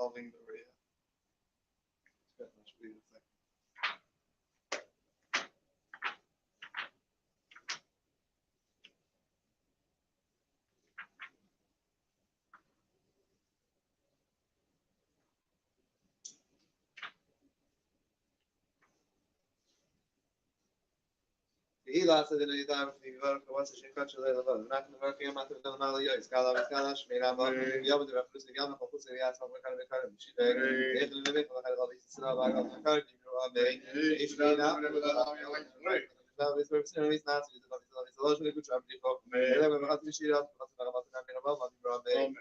involving the rear. That must be the thing. He lost it in the time of the work. Once she cut you later, not in the work. You're not in the Mali. It's Kala, it's Kala. Shmira, but you have the reference to Yama, who's the Yas of the kind of the kind of she did. If the limit of the Halabi is not about the kind of if you now, it's personally not to the logical good job. They have a shit out of the kind of above.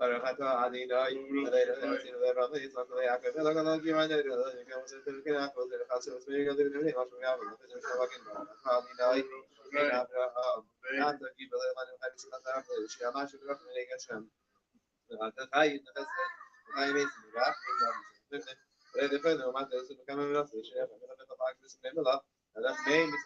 Barakata Adinai, the Ramis, the Akaki, my name, the Council to the Kinako, the Castle, the Adinai, and the people that Shamash, the High, the Federal Matters of the Camera, the Chef, and the Marcus Memela, and that name is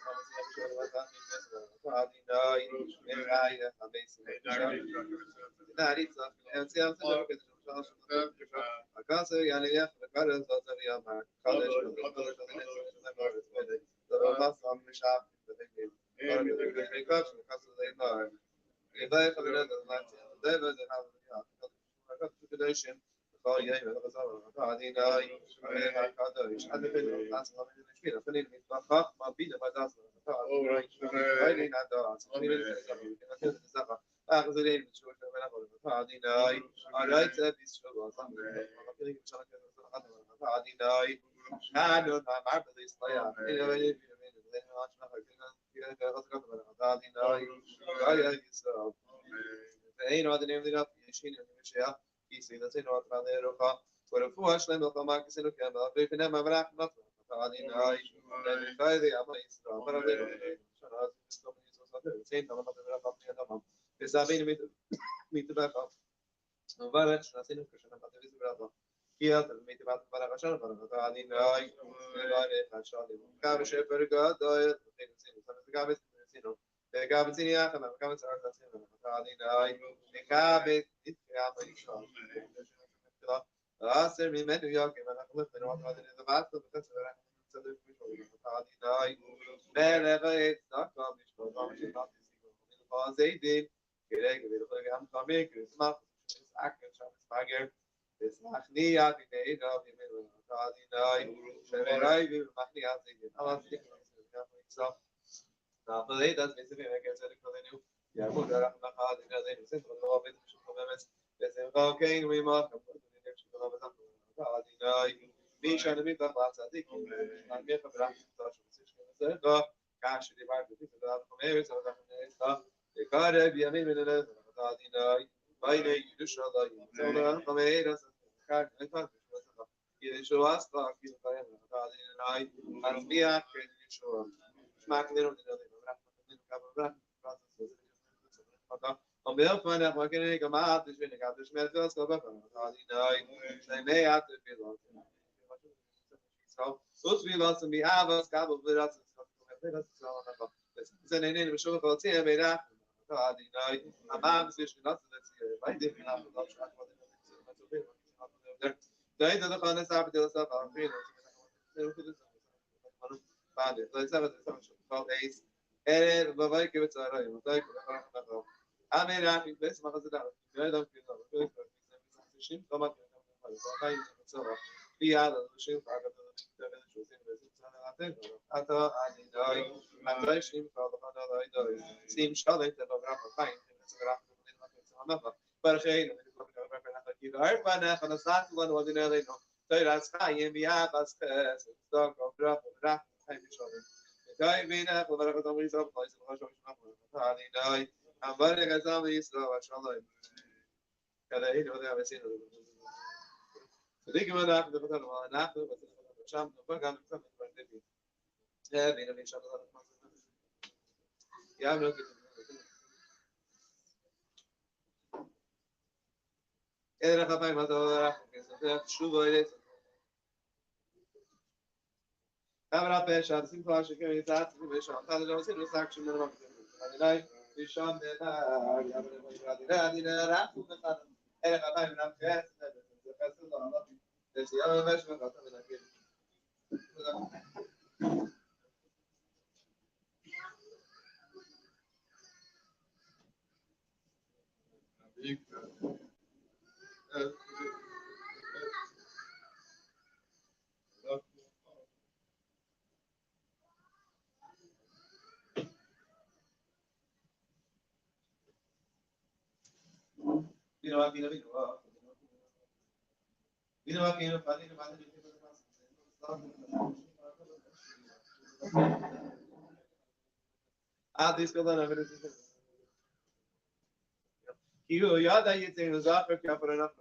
Kihu yada yitzin uzafer kaparanach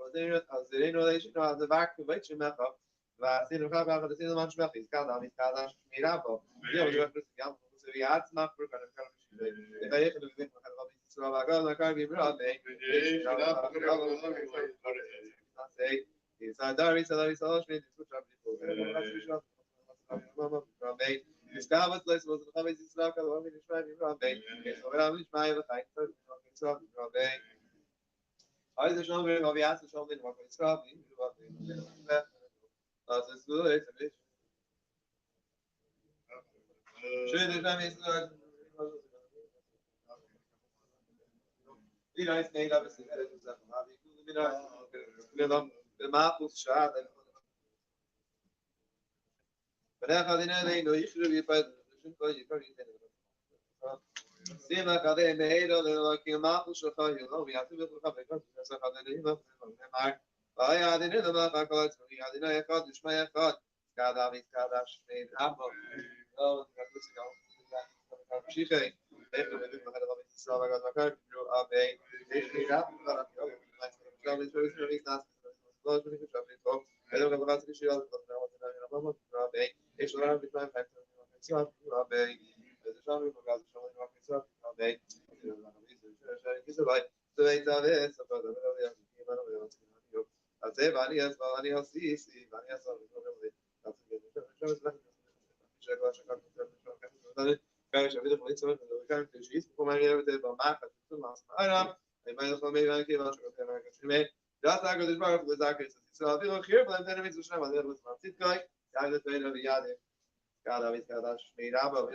azirino leishino azavak kuvaitchim mecha v'asinu chavach adesinu man shmechis kadam iskadash mirabo yom shmechis yam v'yatz machur kanam kanam shivei v'ayich levin machal rabbi Yisrael v'agad makar gibrade Sadari sadari salash min diskushab diskushab Discovered place was the Chavis Israel, the one in Israel, Rabbi. So around which my other thing, so Rabbi. I was a shoulder of Yas, shoulder of Israel, as it's good, it's a bit. Should the Chavis Israel? You know, it's made up as the map was shot. But I had they know you should be fighting. See, like I did, made of the like your mouth was shut. You know, we have to look up because I had I had in the mouth. I called it. We had in a card. It's my card. Skadash made apple. Oh, she said, I got my card. Just like this part of the Zakir, so I feel here, but then it's a shame. I was not sit guy. I just made a yard. God, I was got a made up of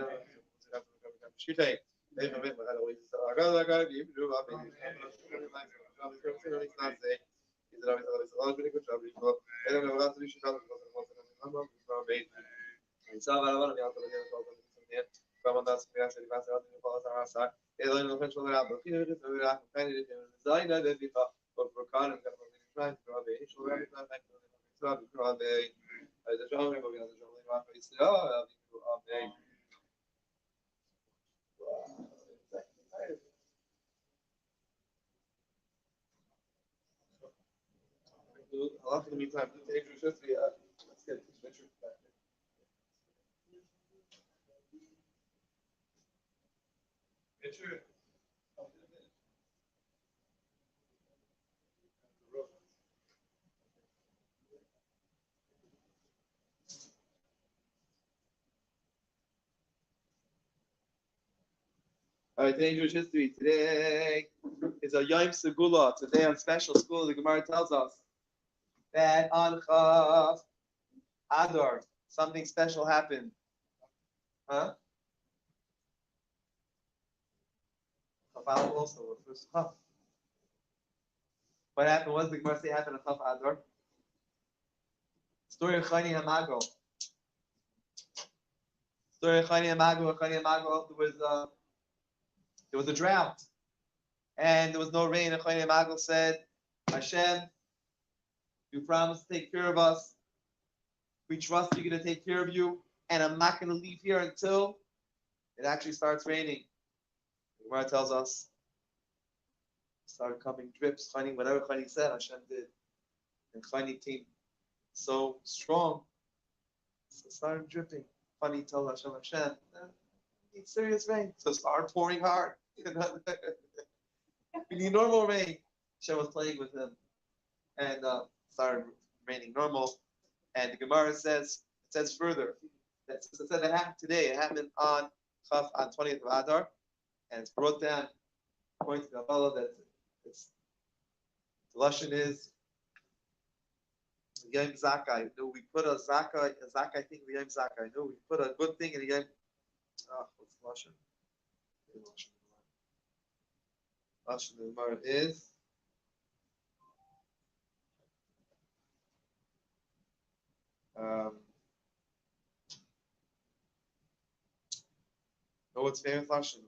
she take. They don't remember how to wait. So I got you do up in is that always been a good job. I don't know what to do. She doesn't know. And so I want to be able to get from that's the answer. The answer in the past are side. They don't know which one are but here it is. We're not kind of design that we thought for Khan and trying to draw the issue. We're not like to draw the genre, but we have the genre. A lot in the meantime, let's get this picture back. Picture. All right, today Jewish history. Today is a Yom Segula. Today on special school, the Gemara tells us that on Chav Adar, something special happened. Huh? Chav also. What happened? What does the Gemara say happened on Chav Adar? Story of Chani Hamago. Story of Chani Hamago. Chani Hamago. There was a drought, and there was no rain. And Chani Hamago said, "Hashem, you promised to take care of us. We trust you're going to take care of you, and I'm not going to leave here until it actually starts raining." The Gemara tells us, started coming drips. Chani, whatever Chani said, Hashem did, and Chani came so strong, so it started dripping. Chani told Hashem, need serious rain, so it started pouring hard. We need normal rain. Hashem was playing with him, and started raining normal. And the Gemara says, it says further, that it said that happened today. It happened on 20th of Adar, and it's brought down according to the Kabbalah that the Lashon is Yom Zakai. We put a Zakai thing in the Yom Zakai. We put a good thing in the Yom. What's the Lashon? Lashon the Gemara is. No, what's famous Lashon?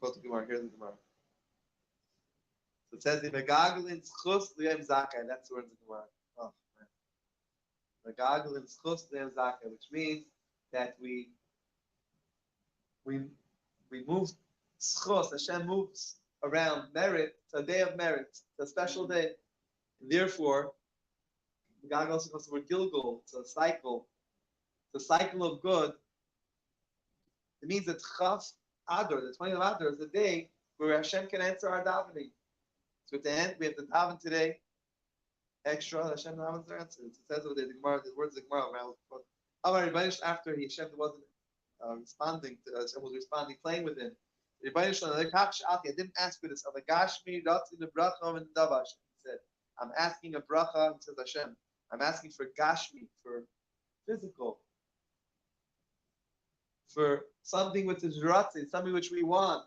quote the Gemara. Here's the Gemara. So it says, "The megaglin schus liyem zakai." That's the word of the Gemara. Oh man, megaglin schus liyem zakai, which means that we move schus. Hashem moves around merit to a day of merit, to a special day. And therefore, the Gag also comes the word Gilgul. It's a cycle. It's a cycle of good. It means that Chaf Adar, the 20th of Adar, is the day where Hashem can answer our davening. So at the end, we have to daven today. Extra, Hashem davens our answers. It says over there, the Gemara, the words of the Gemara around. After Hashem wasn't responding to Hashem was responding, playing with him. I didn't ask for this. He said, I'm asking a bracha, he says Hashem. I'm asking for gashmi, for physical, for something which is ratzi, something which we want.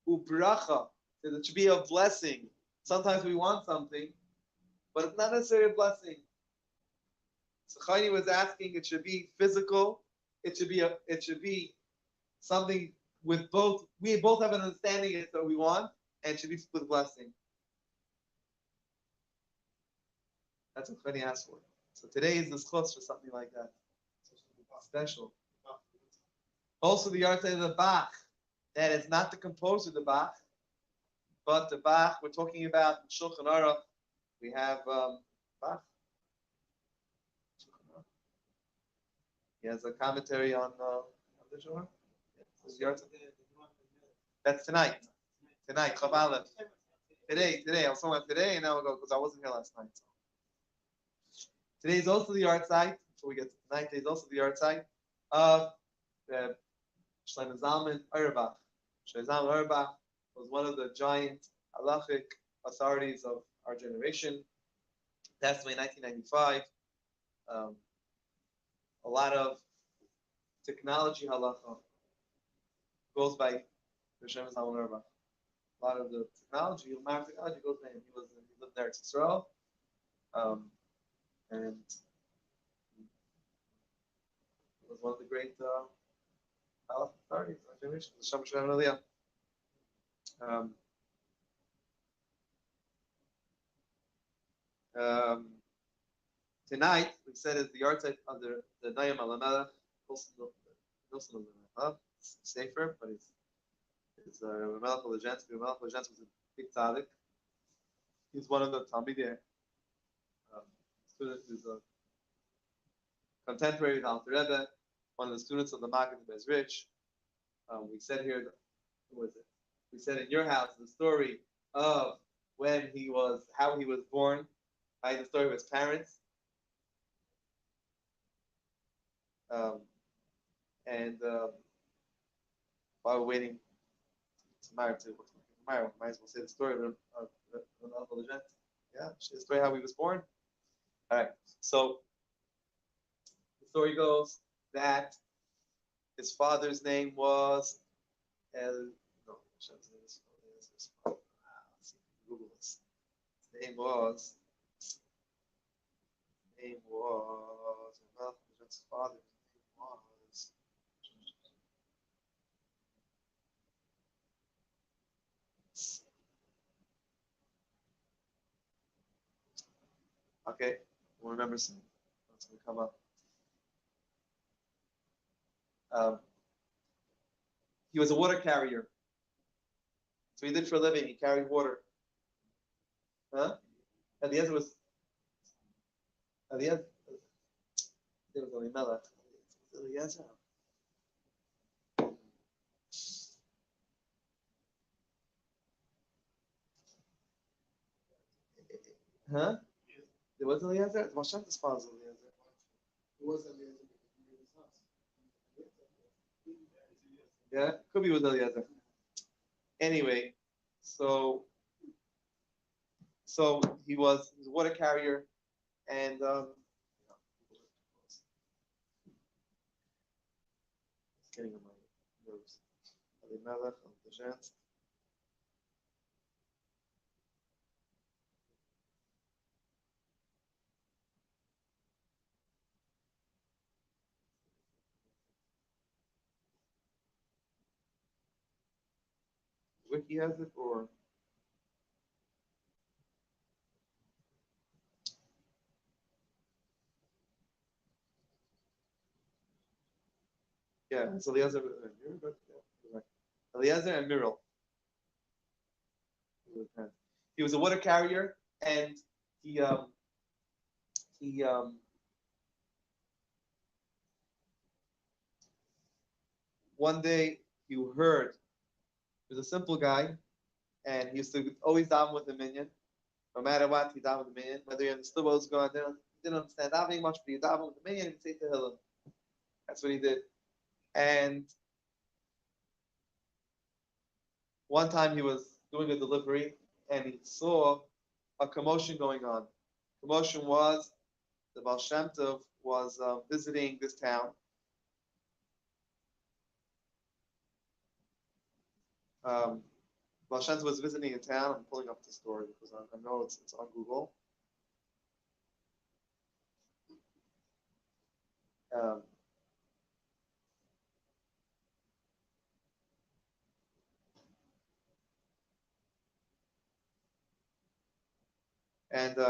Bracha, that it should be a blessing. Sometimes we want something, but it's not necessarily a blessing. So Chayni was asking, it should be physical. It should be something with both. We both have an understanding of what we want, and it should be with blessing. That's what Chayni asked for. So today is the schos for something like that. Special. Also, the art of the Bach, that is not the composer of the Bach, but the Bach we're talking about in Shulchan Aruch. We have Bach. He has a commentary on the Shulchan. That's tonight. Tonight, Chav Aleph. Today. I was talking about today, and now we'll go because I wasn't here last night. So. Today is also the art site. Before we get to tonight, today is also the art site of the Shlomo Zalman Auerbach. Shlomo Zalman Auerbach was one of the giant halachic authorities of our generation. Passed away in 1995. A lot of technology halacha goes by Shlomo Zalman Auerbach. A lot of the technology goes by him. He lived there in Israel. And he was one of the great authorities of our generation. Tonight, we said is the yard site under the Nayim Alamelech, Wilson safer, but it's Melech Legensky. Melech Legensky was a big tzaddik. He's one of the Talmidei. Student who's a contemporary with Alter Rebbe, one of the students of the Maggid Bezrich. We said here, who was it? We said in your house the story of how he was born, right? The story of his parents. While we're waiting tomorrow, might as well say the story of the Gent. Yeah, the story how he was born. All right, so the story goes that his father's name was Google this. His name was his father's name was. Okay, we'll remember soon. That's going to come up. He was a water carrier. So he did for a living. He carried water. Huh? And the answer was. The answer. There was only Melech. The answer. Huh? There wasn't the answer? It was not the sponsor of the answer. It wasn't the answer. Yeah, could be with Eliezer. Anyway, so he was a water carrier, and it's getting on my nerves. Wiki has it, or yeah, it's Eliezer. Eliezer and Miriel. He was a water carrier, and he he one day he heard he was a simple guy, and he used to always daven with the minion. No matter what, he davened with the minion. Whether he understood what was going on, he didn't understand davening much, but he davened with the minion and he'd say Tehillim. That's what he did. And one time he was doing a delivery, and he saw a commotion going on. Commotion was the Baal Shem Tov was visiting this town. Baal Shem Tov was visiting a town. I'm pulling up the story because I know it's on Google. And I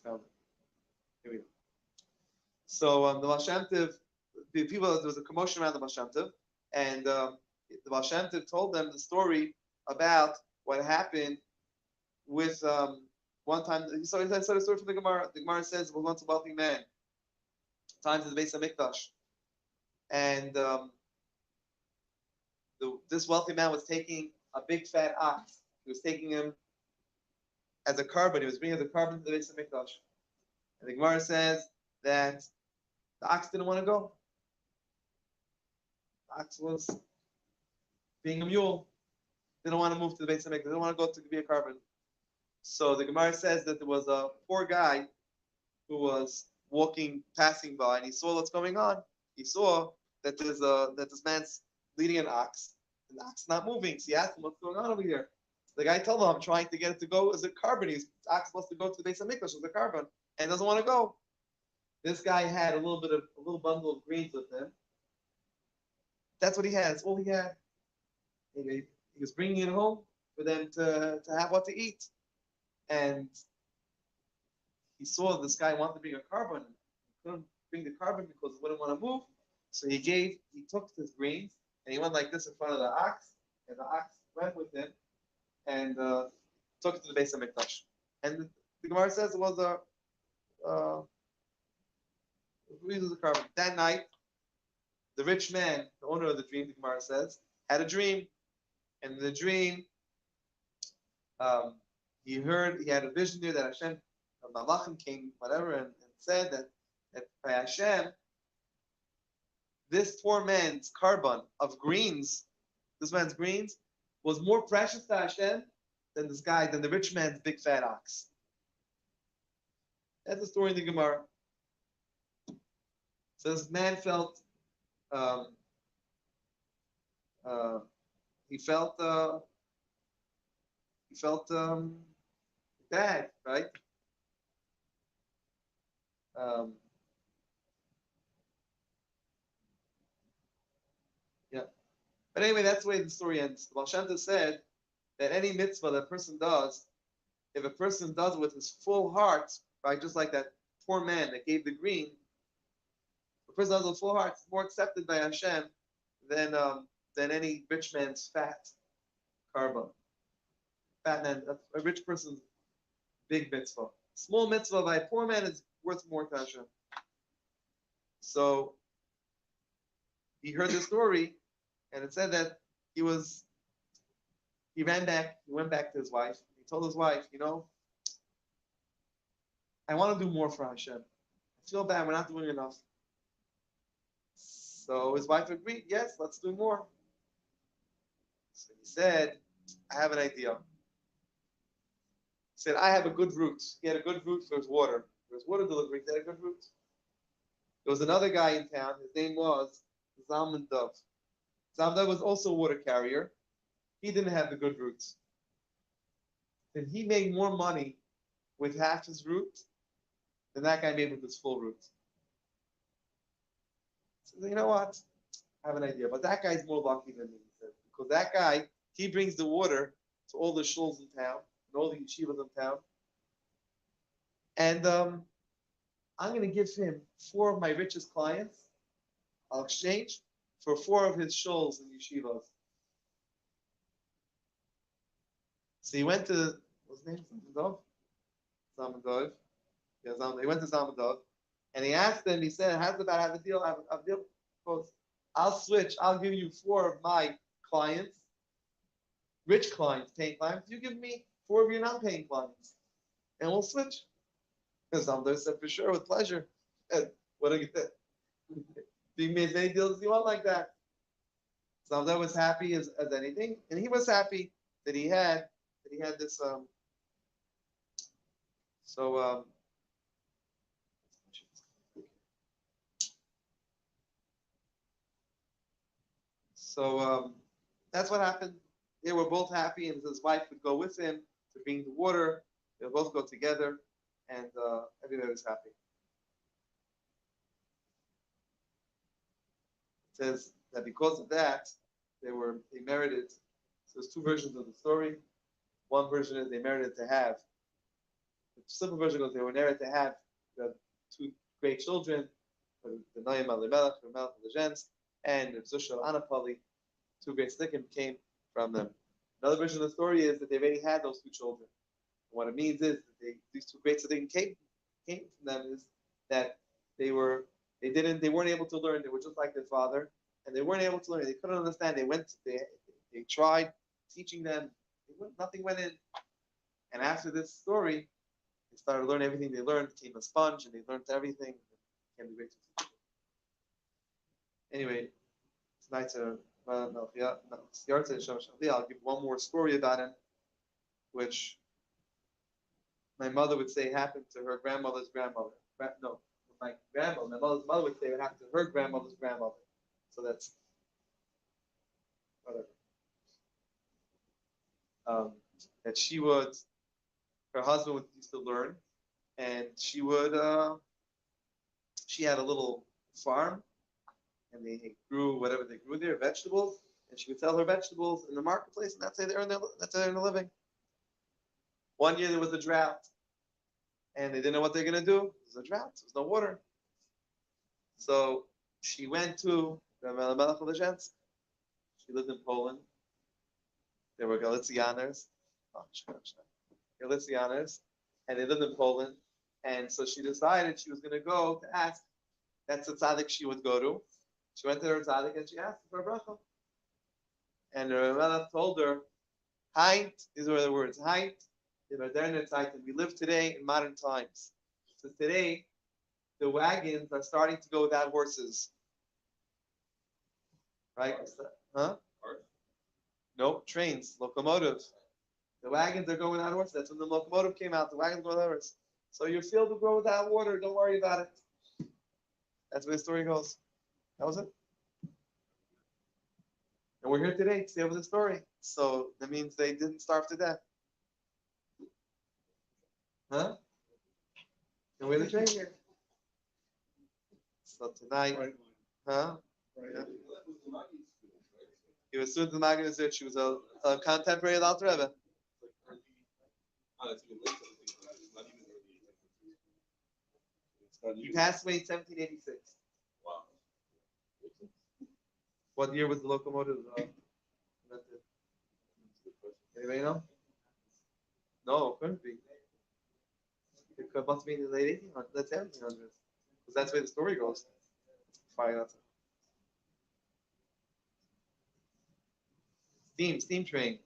found it. Here we go. So the Baal Shem Tov, the people, there was a commotion around the Baal Shem Tov, and the Baal Shem Tov told them the story about what happened with one time. He saw the story from the Gemara. The Gemara says it was once a wealthy man, times in the Beis Hamikdash, and this wealthy man was taking a big fat ox. He was taking him as a carbon. He was bringing the carbon to the Beis Hamikdash, and the Gemara says that the ox didn't want to go. The ox was being a mule. Didn't want to move to the Beis Hamikdash. Didn't want to go to be a carbon. So the Gemara says that there was a poor guy who was passing by, and he saw what's going on. He saw that this man's leading an ox, and the ox is not moving. So he asked him, "What's going on over here?" So the guy told him, "I'm trying to get it to go as a carbon. The ox is supposed to go to the Beis Hamikdash as a carbon, and doesn't want to go." This guy had a little bundle of greens with him. That's what he had. That's all he had. He was bringing it home for them to have what to eat. And he saw this guy wanted to bring a carbon. He couldn't bring the carbon because he wouldn't want to move. So he took his grains and he went like this in front of the ox, and the ox went with him and took it to the Beis Hamikdash. And the Gemara says it was a carbon. That night, the rich man, the owner of the dream, the Gemara says, had a dream. And in the dream, he had a vision there that Hashem, Malachim came, whatever, and said that by Hashem, this poor man's carbon of greens, this man's greens, was more precious to Hashem than the rich man's big fat ox. That's the story in the Gemara. So this man felt bad, right? Yeah. But anyway, that's the way the story ends. The Baal Shem Tov said that any mitzvah that a person does, if a person does it with his full heart, right, just like that poor man that gave the green, if a person does it with full heart, it's more accepted by Hashem than any rich man's fat carbon. Fat man, a rich person's big mitzvah. Small mitzvah by a poor man is worth more to Hashem. So he heard the story, and it said that he went back to his wife. He told his wife, I want to do more for Hashem. I feel bad, we're not doing enough. So his wife agreed, yes, let's do more. So he said, I have an idea. He said, I have a good route. He had a good route for his water. For his water delivery, he had a good route. There was another guy in town, his name was Zalman Dov. Zalman Dov was also a water carrier. He didn't have the good route. And he made more money with half his route than that guy made with his full route. So you know what? I have an idea, but that guy's more lucky than me, he said, because that guy, he brings the water to all the shuls in town and all the yeshivas in town, and I'm going to give him 4 of my richest clients. I'll exchange for 4 of his shuls and yeshivas. So he went to, what's his name? Zamadov. Yeah, he went to Zamadov, and he asked them, he said, how's about have a deal? Have a deal? I'll switch. I'll give you 4 of my clients, rich clients, paying clients. You give me 4 of your non-paying clients, and we'll switch. And Zamadov said, for sure, with pleasure. And what are you being made as many deals as you want like that? Zamadov was happy as anything, and he was happy that he had this that's what happened. They were both happy, and his wife would go with him to bring the water. They'll both go together, and everybody was happy. It says that because of that, they merited. So there's 2 versions of the story. One version is they merited to have. The simple version is they were merited to have the 2 great children, the Noam Elimelech, the Melech Lejens, and the Zusha Anapali. 2 great stickim came from them. Another version of the story is that they already had those 2 children. And what it means is that these 2 great stickim came from them is that they weren't able to learn. They were just like their father, and they weren't able to learn. They couldn't understand. They tried teaching them. Nothing went in. And after this story, they started learning everything they learned, became a sponge, and they learned everything. Became the great teacher. Anyway, tonight's I'll give one more story about him, which my mother would say happened to her grandmother's grandmother. My mother's mother would say it happened to her grandmother's grandmother. So that's whatever. That her husband used to learn, and she had a little farm, and they grew whatever they grew there, vegetables, and she would sell her vegetables in the marketplace, and that's how they earn a living. One year there was a drought, and they didn't know what they're going to do. There was a drought. There was no water. So she went to the Melech Lejens. She lived in Poland. They were Galicianers. And they lived in Poland. And so she decided she was going to go to ask. That's the tzaddik she would go to. She went to her tzaddik and she asked for a bracha. And the Melech told her, Heit, these were the words, Heit, we live today in modern times. So today, the wagons are starting to go without horses. Right? Huh? No, trains, locomotives. The wagons are going without horses. That's when the locomotive came out. The wagons go without horses. So your field will grow without water. Don't worry about it. That's where the story goes. That was it. And we're here today to stay with the story. So that means they didn't starve to death. Huh? And we're the train here. So tonight, huh? Yeah. He was student of the Maggid Zit. She was a contemporary of the Alter Rebbe. He passed away in 1786. Wow. What year was the locomotive invented? Anybody know? No, it couldn't be. It must be in the late 1800s, the 1700s. Because that's where the story goes. Steam train.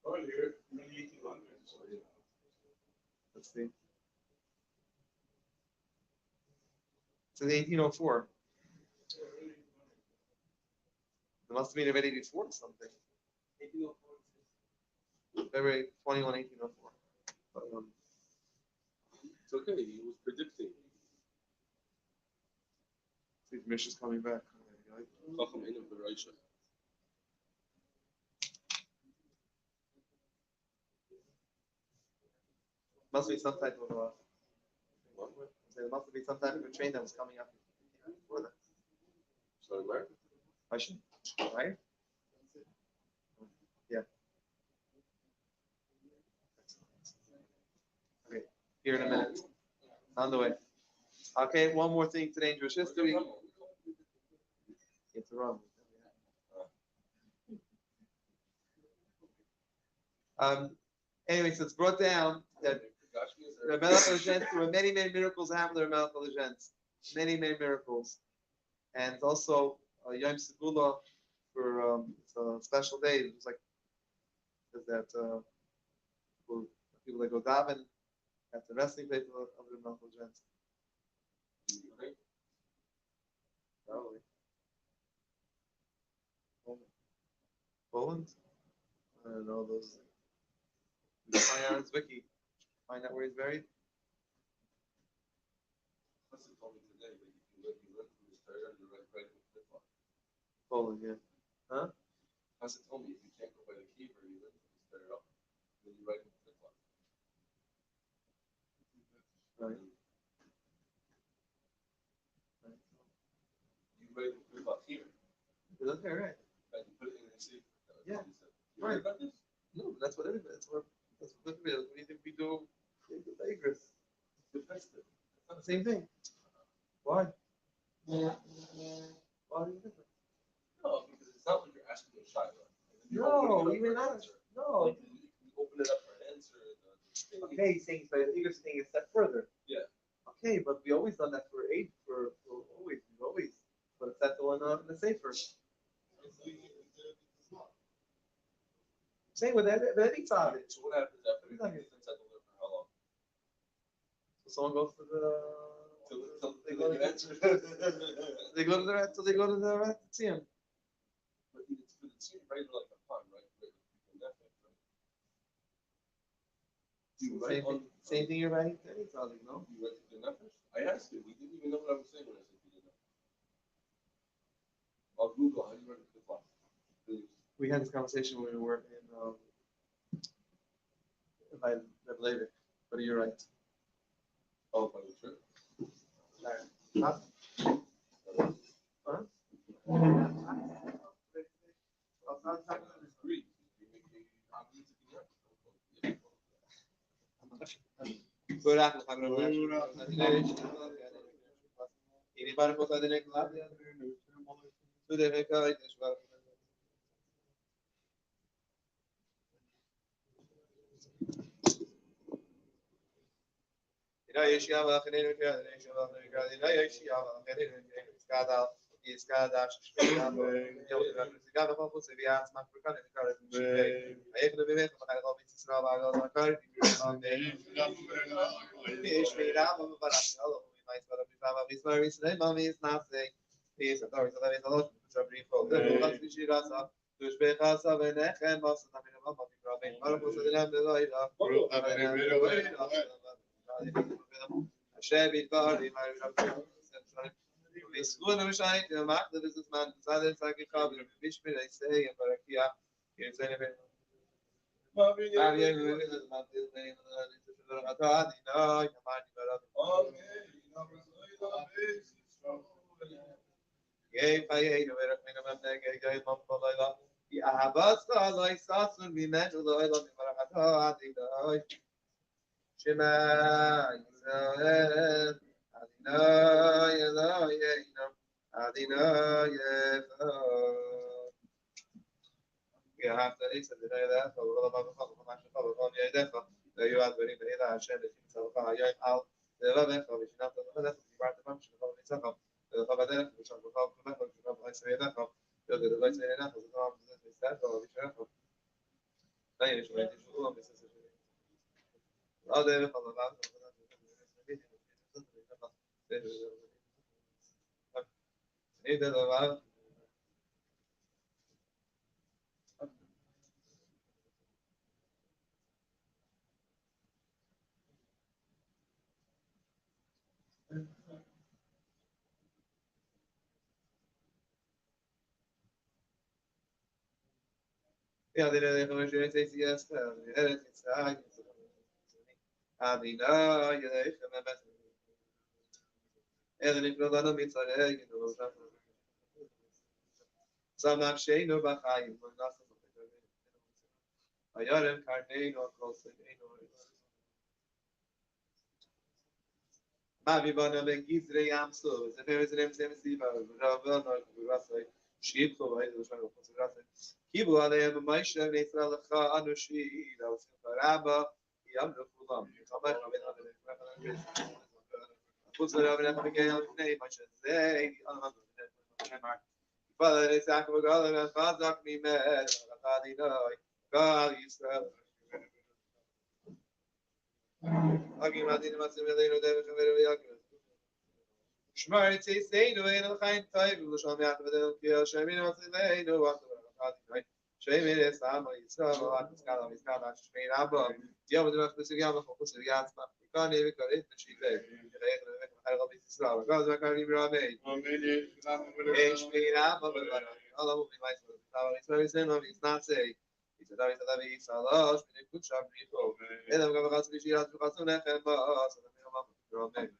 Oh, here, many 1800s. Let's see. It's in 1804. It must have been already before something. 1804. February 21, 1804. But, it's okay, he was predicting. See if Misha's coming back. Must be some type of there must be some type of a train that was coming up before that. Sorry, where? Question, right? Yeah. Okay, here in a minute. On the way. Okay, one more thing today in Jewish history. It's wrong. Anyway, so it's brought down that there were many miracles happened to Melech HaLegends. Many miracles. And also Yom Segula for it's a special day. It was like that for people that go daven at the resting place of the Melech HaLegends. Probably. Poland? I don't know those. We can find out his wiki. Find out where he's buried. Poland, yeah. Huh? Hassan told me if you can't go by the keeper, you live in the up. Then you write in the flip-flop. Right. You write in the flip-flop here. Is that right? And you put it in the safe. Yeah. You heard about this? No, that's what everybody. That's what we think we do. The Vegas. The festive. It's not the same thing. Why? Why is it different? No, because it's not like you're asking a child. No, even not. No. You can open it up for an answer. Okay, he's saying the Vegas thing is a step further. Yeah. Okay, but we always done that for always. We've always put a settle in the safer. Same with any time. So what happens after it's settled for how long? So someone goes to the. They go to the answer. They go to the rat till they go to the rat to see him. But it's for the team, right? Like a pun, right? Same thing you're writing today, no? You write the nefesh? I asked you. We didn't even know what I was saying when I said you didn't know. I'll Google how you write the flop. We had this conversation when we were working by Levick, but you're right. Oh, by the trip? Huh? Yeah, they know how much it takes to get us. Samach Sheinu Bachayim, Ayarem Karneino, Koseino. Mavivana ben Gizre Yamsu, the parents name same Siva, Ravel, Rasai, Sheep, so I was trying to put Rasai. Kibu Alem, Maisha, Nesralacha, Anushi, that was Paraba, Yamnu Fulam, Kamak, Puts it over at the beginning of the name, much as they, Father, it's Akabagalam, and Fadak me mad, God, Israel. Agim Adin Masimilino, David, Shmar it says they do in a kind type of Sham Yakov Kiel Shamin they do what the Shamin is Sama Israel at Scala is Kana Shmain Abba. Dia with the Specific focus of Yasma. You can't even cut it, she said. I love Israel. God's not going to be Rame. Shmain Abba, Allah will be my son. It's very similar, it's not say. He said, I said, I saw lost, and it could shop people. And I'm going to go to the Shiraz to Kasuna and Boss, and I'm going to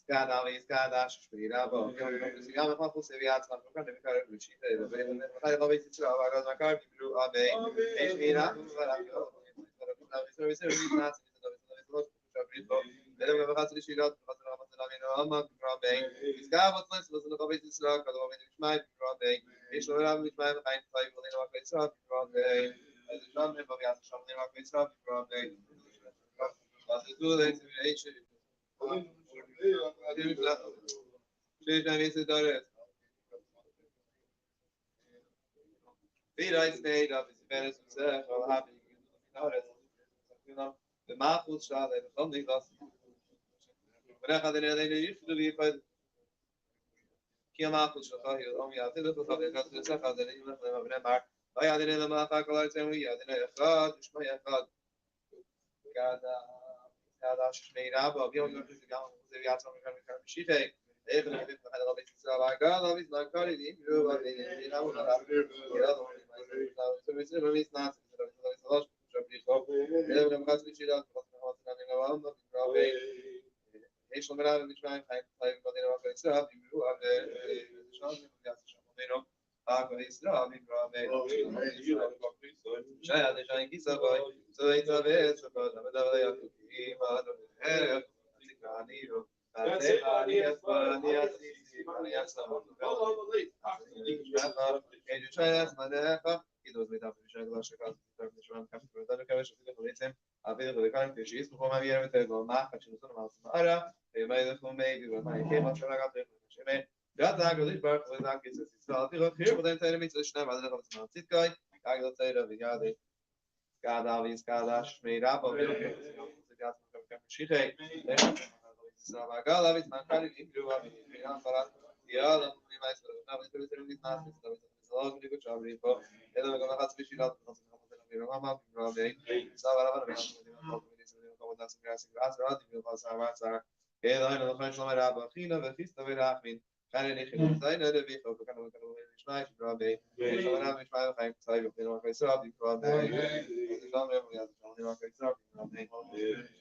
Skadavis, Skadash, Spirabo, Yom Hafus, Eviatman, Mekar, Luchita, the Lovis, Makar, Bibru, Abe, Eshmina, the Mahfuz Shah, and something else. ولكن الذين يشتري قد كما قلت شقاه أم يعتذر فقد كانت تسافر الذين يخدم من معك لا يعدل ما أخاك الله يسوي يعدل إخراج مش ما يخراج كذا شمي رابع بيوم يركز اليوم زي يعطون كان شيء إيه من يبي هذا الله يسوع قال الله يسمع كاري دي يروح بين أول مرة يلا الله يسوي ما يسمع ايش لما نعمل مش معي حاجه طيب بعدين واقع يسرع بيقولوا على شلون يعطي آقا يسرع بيقولوا شاي هذا شاي كيسا باي سوي تابع سبب بدأ يأكل ما نهار تكانيرو تكاني أسباني أسيسي أنا يسمع كيجي شاي أسمع نهار كده زي ده في شغله شغال في شغل كم في ده كمان شغل خليتهم أبي ده كان في شيء اسمه ما بيعمل تقول ما خشنا صار مع سمارة ما يدخل ما يجي وما يجي ما شاء الله قاعد يشمع لا تاكل إيش بارك ولا تاكل سيسال تيجي خير بعدين تاني ميتشنا بعدين خلاص ما تيجي قاعد تطير بيجادي قاعد عاوز قاعد أشمي رابع بيوم قاعد كم شيء هاي سلام قال عاوز ما كان يجوا بيان فرات يلا ما يصير ما بيصير يصير الناس يصير زواج اللي كنت عاملين فوق هذا ما كان خاص بشيء لا خاص ما ما بيعمل سواء أنا كذا أنا دخلت شلون رابع خينا بخيس تبي راحين كان اللي خينا زين هذا بيخو كانوا مش معي في رابع شلون أنا مش معي خايف صايب في ما كيس رابع رابع شلون يا شلون ما كيس رابع رابع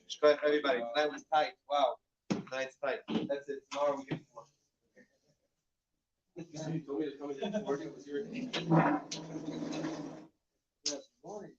شكرا everybody tonight was tight wow tonight's tight that's it tomorrow we get more. You told me to come in before it was your Yes, morning.